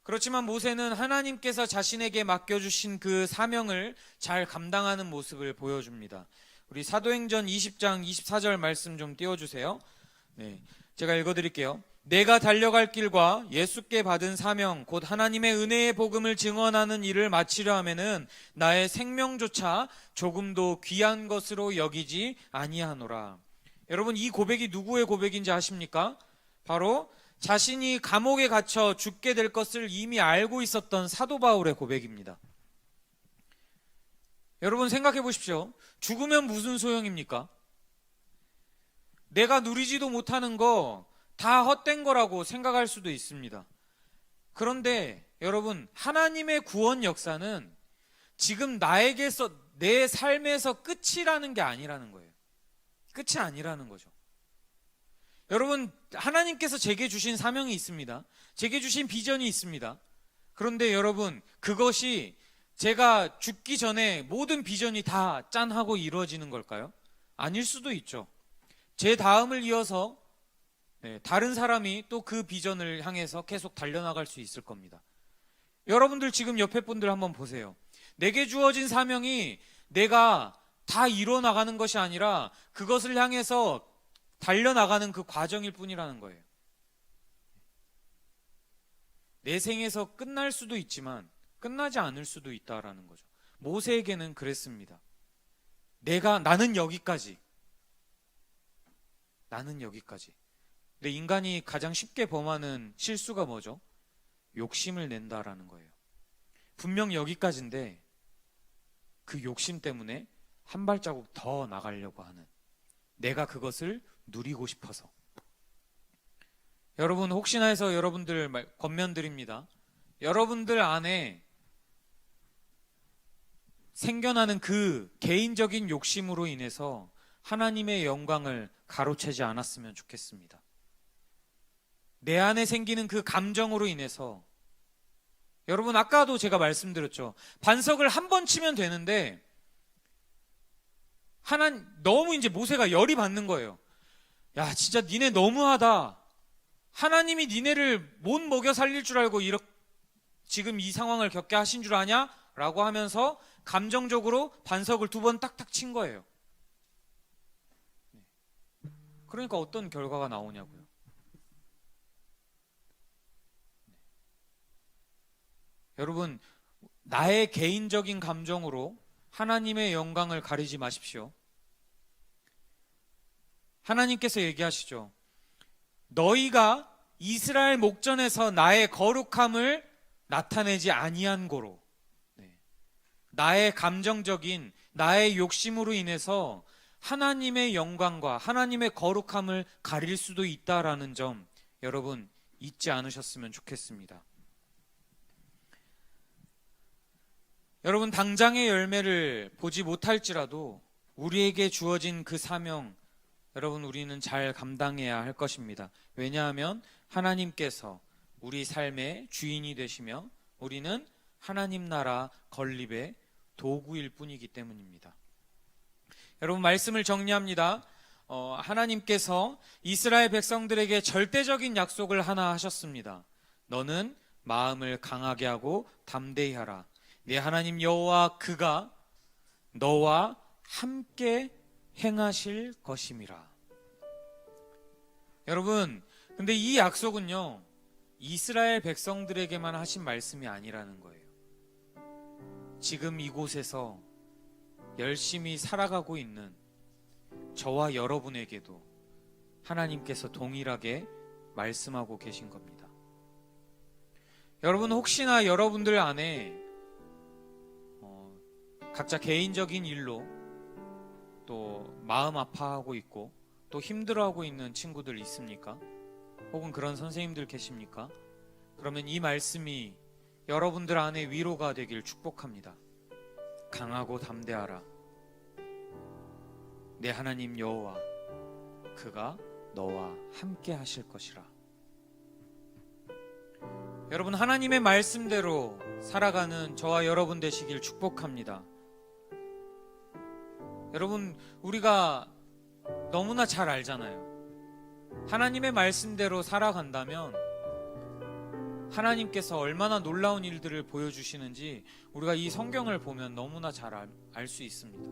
그렇지만 모세는 하나님께서 자신에게 맡겨주신 그 사명을 잘 감당하는 모습을 보여줍니다. 우리 사도행전 20장 24절 말씀 좀 띄워주세요. 네, 제가 읽어드릴게요. 내가 달려갈 길과 예수께 받은 사명 곧 하나님의 은혜의 복음을 증언하는 일을 마치려 하면은 나의 생명조차 조금도 귀한 것으로 여기지 아니하노라. 여러분, 이 고백이 누구의 고백인지 아십니까? 바로 자신이 감옥에 갇혀 죽게 될 것을 이미 알고 있었던 사도 바울의 고백입니다. 여러분, 생각해 보십시오. 죽으면 무슨 소용입니까? 내가 누리지도 못하는 거 다 헛된 거라고 생각할 수도 있습니다. 그런데 여러분, 하나님의 구원 역사는 지금 나에게서, 내 삶에서 끝이라는 게 아니라는 거예요. 끝이 아니라는 거죠. 여러분, 하나님께서 제게 주신 사명이 있습니다. 제게 주신 비전이 있습니다. 그런데 여러분, 그것이 제가 죽기 전에 모든 비전이 다 짠하고 이루어지는 걸까요? 아닐 수도 있죠. 제 다음을 이어서 다른 사람이 또 그 비전을 향해서 계속 달려나갈 수 있을 겁니다. 여러분들 지금 옆에 분들 한번 보세요. 내게 주어진 사명이 내가 다 이뤄나가는 것이 아니라 그것을 향해서 달려나가는 그 과정일 뿐이라는 거예요. 내 생에서 끝날 수도 있지만 끝나지 않을 수도 있다라는 거죠. 모세에게는 그랬습니다. 나는 여기까지. 근데 인간이 가장 쉽게 범하는 실수가 뭐죠? 욕심을 낸다라는 거예요. 분명 여기까지인데 그 욕심 때문에 한 발자국 더 나가려고 하는, 내가 그것을 누리고 싶어서. 여러분, 혹시나 해서 여러분들 권면드립니다. 여러분들 안에 생겨나는 그 개인적인 욕심으로 인해서 하나님의 영광을 가로채지 않았으면 좋겠습니다. 내 안에 생기는 그 감정으로 인해서, 여러분 아까도 제가 말씀드렸죠. 반석을 한 번 치면 되는데 너무 이제 모세가 열이 받는 거예요. 야, 진짜 니네 너무하다. 하나님이 니네를 못 먹여 살릴 줄 알고 지금 이 상황을 겪게 하신 줄 아냐? 라고 하면서 감정적으로 반석을 2번 딱딱 친 거예요. 그러니까 어떤 결과가 나오냐고요. 여러분, 나의 개인적인 감정으로 하나님의 영광을 가리지 마십시오. 하나님께서 얘기하시죠. 너희가 이스라엘 목전에서 나의 거룩함을 나타내지 아니한 고로, 나의 감정적인 나의 욕심으로 인해서 하나님의 영광과 하나님의 거룩함을 가릴 수도 있다라는 점, 여러분 잊지 않으셨으면 좋겠습니다. 여러분, 당장의 열매를 보지 못할지라도 우리에게 주어진 그 사명, 여러분 우리는 잘 감당해야 할 것입니다. 왜냐하면 하나님께서 우리 삶의 주인이 되시며 우리는 하나님 나라 건립의 도구일 뿐이기 때문입니다. 여러분, 말씀을 정리합니다. 하나님께서 이스라엘 백성들에게 절대적인 약속을 하나 하셨습니다. 너는 마음을 강하게 하고 담대히 하라. 네 하나님 여호와 그가 너와 함께 행하실 것임이라. 여러분, 근데 이 약속은요, 이스라엘 백성들에게만 하신 말씀이 아니라는 거예요. 지금 이곳에서 열심히 살아가고 있는 저와 여러분에게도 하나님께서 동일하게 말씀하고 계신 겁니다. 여러분, 혹시나 여러분들 안에 각자 개인적인 일로 또 마음 아파하고 있고 또 힘들어하고 있는 친구들 있습니까? 혹은 그런 선생님들 계십니까? 그러면 이 말씀이 여러분들 안에 위로가 되길 축복합니다. 강하고 담대하라. 내 하나님 여호와 그가 너와 함께 하실 것이라. 여러분, 하나님의 말씀대로 살아가는 저와 여러분 되시길 축복합니다. 여러분, 우리가 너무나 잘 알잖아요. 하나님의 말씀대로 살아간다면 하나님께서 얼마나 놀라운 일들을 보여주시는지 우리가 이 성경을 보면 너무나 잘 알 수 있습니다.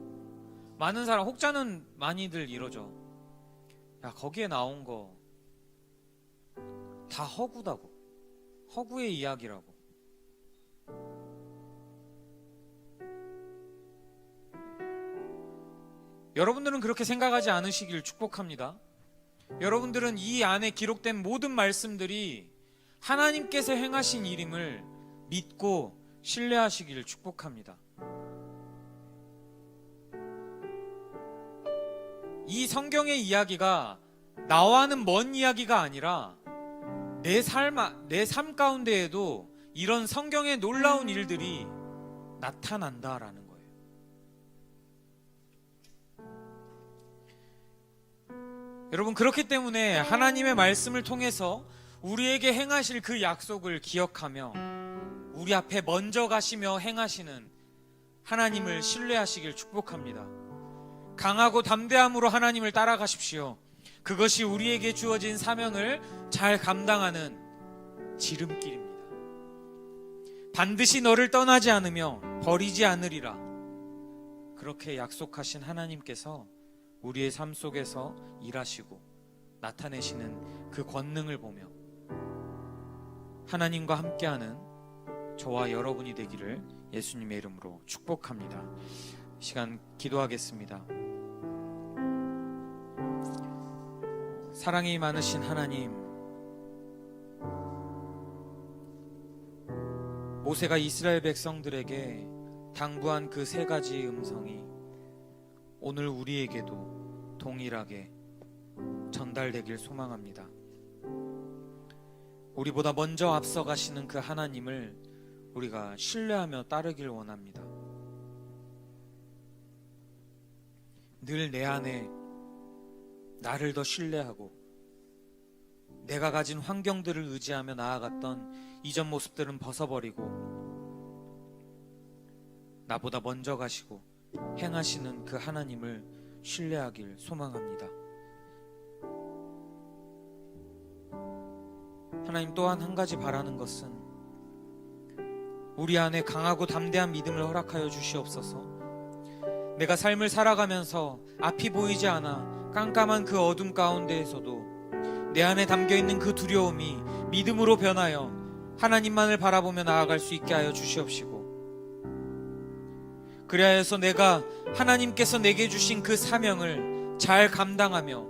많은 사람, 혹자는 많이들 이러죠. 야, 거기에 나온 거 다 허구다고, 허구의 이야기라고. 여러분들은 그렇게 생각하지 않으시길 축복합니다. 여러분들은 이 안에 기록된 모든 말씀들이 하나님께서 행하신 일임을 믿고 신뢰하시길 축복합니다. 이 성경의 이야기가 나와는 먼 이야기가 아니라 내 삶 가운데에도 이런 성경의 놀라운 일들이 나타난다라는 거예요. 여러분, 그렇기 때문에 하나님의 말씀을 통해서 우리에게 행하실 그 약속을 기억하며 우리 앞에 먼저 가시며 행하시는 하나님을 신뢰하시길 축복합니다. 강하고 담대함으로 하나님을 따라가십시오. 그것이 우리에게 주어진 사명을 잘 감당하는 지름길입니다. 반드시 너를 떠나지 않으며 버리지 않으리라. 그렇게 약속하신 하나님께서 우리의 삶 속에서 일하시고 나타내시는 그 권능을 보며 하나님과 함께하는 저와 여러분이 되기를 예수님의 이름으로 축복합니다. 이 시간 기도하겠습니다. 사랑이 많으신 하나님, 모세가 이스라엘 백성들에게 당부한 그 세 가지 음성이 오늘 우리에게도 동일하게 전달되길 소망합니다. 우리보다 먼저 앞서가시는 그 하나님을 우리가 신뢰하며 따르길 원합니다. 늘 내 안에 나를 더 신뢰하고 내가 가진 환경들을 의지하며 나아갔던 이전 모습들은 벗어버리고 나보다 먼저 가시고 행하시는 그 하나님을 신뢰하길 소망합니다. 하나님, 또한 한 가지 바라는 것은 우리 안에 강하고 담대한 믿음을 허락하여 주시옵소서. 내가 삶을 살아가면서 앞이 보이지 않아 깜깜한 그 어둠 가운데에서도 내 안에 담겨있는 그 두려움이 믿음으로 변하여 하나님만을 바라보며 나아갈 수 있게 하여 주시옵시고, 그리하여서 내가 하나님께서 내게 주신 그 사명을 잘 감당하며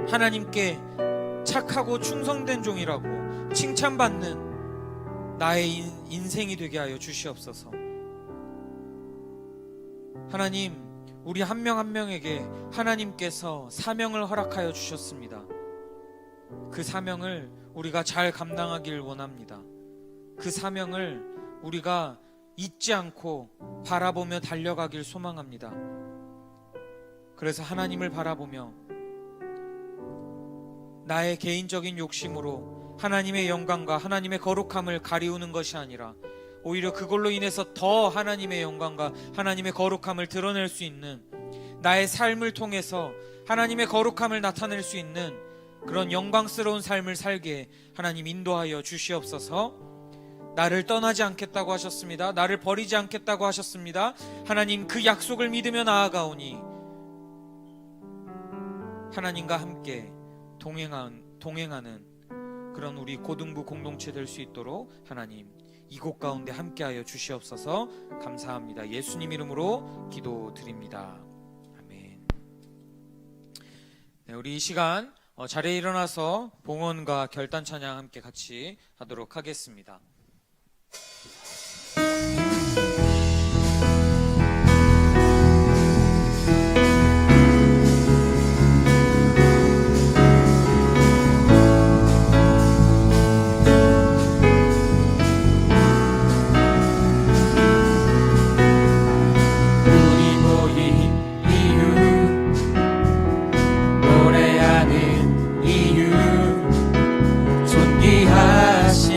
하나님께 착하고 충성된 종이라고 칭찬받는 나의 인생이 되게 하여 주시옵소서. 하나님, 우리 한 명 한 명에게 하나님께서 사명을 허락하여 주셨습니다. 그 사명을 우리가 잘 감당하길 원합니다. 그 사명을 우리가 잊지 않고 바라보며 달려가길 소망합니다. 그래서 하나님을 바라보며 나의 개인적인 욕심으로 하나님의 영광과 하나님의 거룩함을 가리우는 것이 아니라 오히려 그걸로 인해서 더 하나님의 영광과 하나님의 거룩함을 드러낼 수 있는, 나의 삶을 통해서 하나님의 거룩함을 나타낼 수 있는 그런 영광스러운 삶을 살게 하나님 인도하여 주시옵소서. 나를 떠나지 않겠다고 하셨습니다. 나를 버리지 않겠다고 하셨습니다. 하나님, 그 약속을 믿으며 나아가오니 하나님과 함께 동행하는 그런 우리 고등부 공동체 될 수 있도록 하나님 이곳 가운데 함께하여 주시옵소서. 감사합니다. 예수님 이름으로 기도드립니다. 아멘. 네, 우리 이 시간 자리에 일어나서 봉헌과 결단 찬양 함께 같이 하도록 하겠습니다. 노래하는 이유, 존귀하신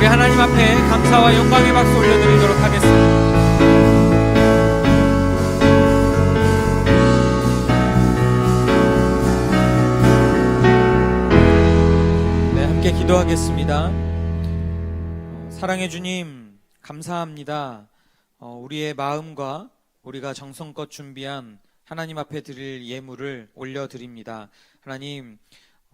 우리 하나님 앞에 감사와 영광의 박수 올려드리도록 하겠습니다. 네, 함께 기도하겠습니다. 사랑해 주님, 감사합니다. 우리의 마음과 우리가 정성껏 준비한 하나님 앞에 드릴 예물을 올려드립니다. 하나님,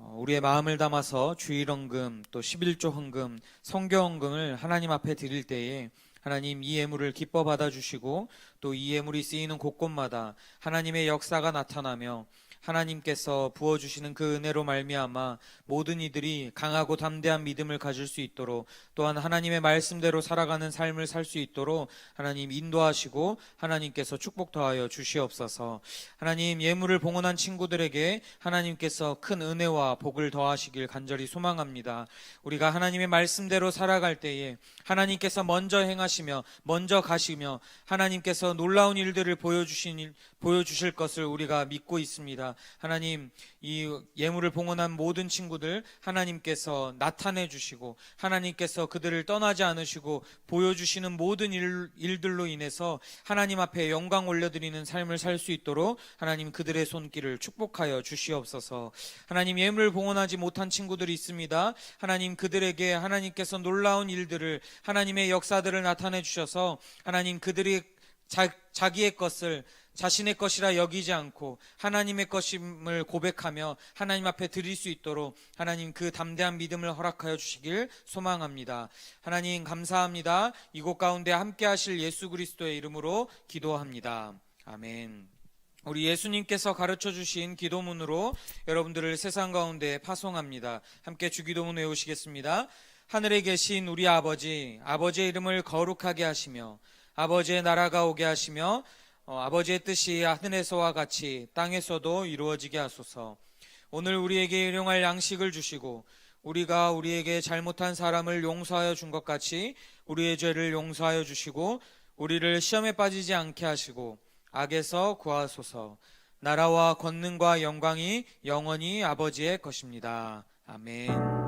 우리의 마음을 담아서 주일헌금 또 11조 헌금, 성교헌금을 하나님 앞에 드릴 때에 하나님 이 예물을 기뻐 받아주시고 또 이 예물이 쓰이는 곳곳마다 하나님의 역사가 나타나며 하나님께서 부어주시는 그 은혜로 말미암아 모든 이들이 강하고 담대한 믿음을 가질 수 있도록, 또한 하나님의 말씀대로 살아가는 삶을 살 수 있도록 하나님 인도하시고 하나님께서 축복 더하여 주시옵소서. 하나님, 예물을 봉헌한 친구들에게 하나님께서 큰 은혜와 복을 더하시길 간절히 소망합니다. 우리가 하나님의 말씀대로 살아갈 때에 하나님께서 먼저 행하시며 먼저 가시며 하나님께서 놀라운 일들을 보여주실 것을 우리가 믿고 있습니다. 하나님, 이 예물을 봉헌한 모든 친구들 하나님께서 나타내 주시고 하나님께서 그들을 떠나지 않으시고 보여주시는 모든 일들로 인해서 하나님 앞에 영광 올려드리는 삶을 살 수 있도록 하나님 그들의 손길을 축복하여 주시옵소서. 하나님, 예물을 봉헌하지 못한 친구들이 있습니다. 하나님, 그들에게 하나님께서 놀라운 일들을, 하나님의 역사들을 나타내 주셔서 하나님 그들이 자기의 것을 자신의 것이라 여기지 않고 하나님의 것임을 고백하며 하나님 앞에 드릴 수 있도록 하나님 그 담대한 믿음을 허락하여 주시길 소망합니다. 하나님, 감사합니다. 이곳 가운데 함께 하실 예수 그리스도의 이름으로 기도합니다. 아멘. 우리 예수님께서 가르쳐 주신 기도문으로 여러분들을 세상 가운데 파송합니다. 함께 주기도문 외우시겠습니다. 하늘에 계신 우리 아버지, 아버지의 이름을 거룩하게 하시며 아버지의 나라가 오게 하시며 아버지의 뜻이 하늘에서와 같이 땅에서도 이루어지게 하소서. 오늘 우리에게 일용할 양식을 주시고 우리가 우리에게 잘못한 사람을 용서하여 준 것 같이 우리의 죄를 용서하여 주시고 우리를 시험에 빠지지 않게 하시고 악에서 구하소서. 나라와 권능과 영광이 영원히 아버지의 것입니다. 아멘.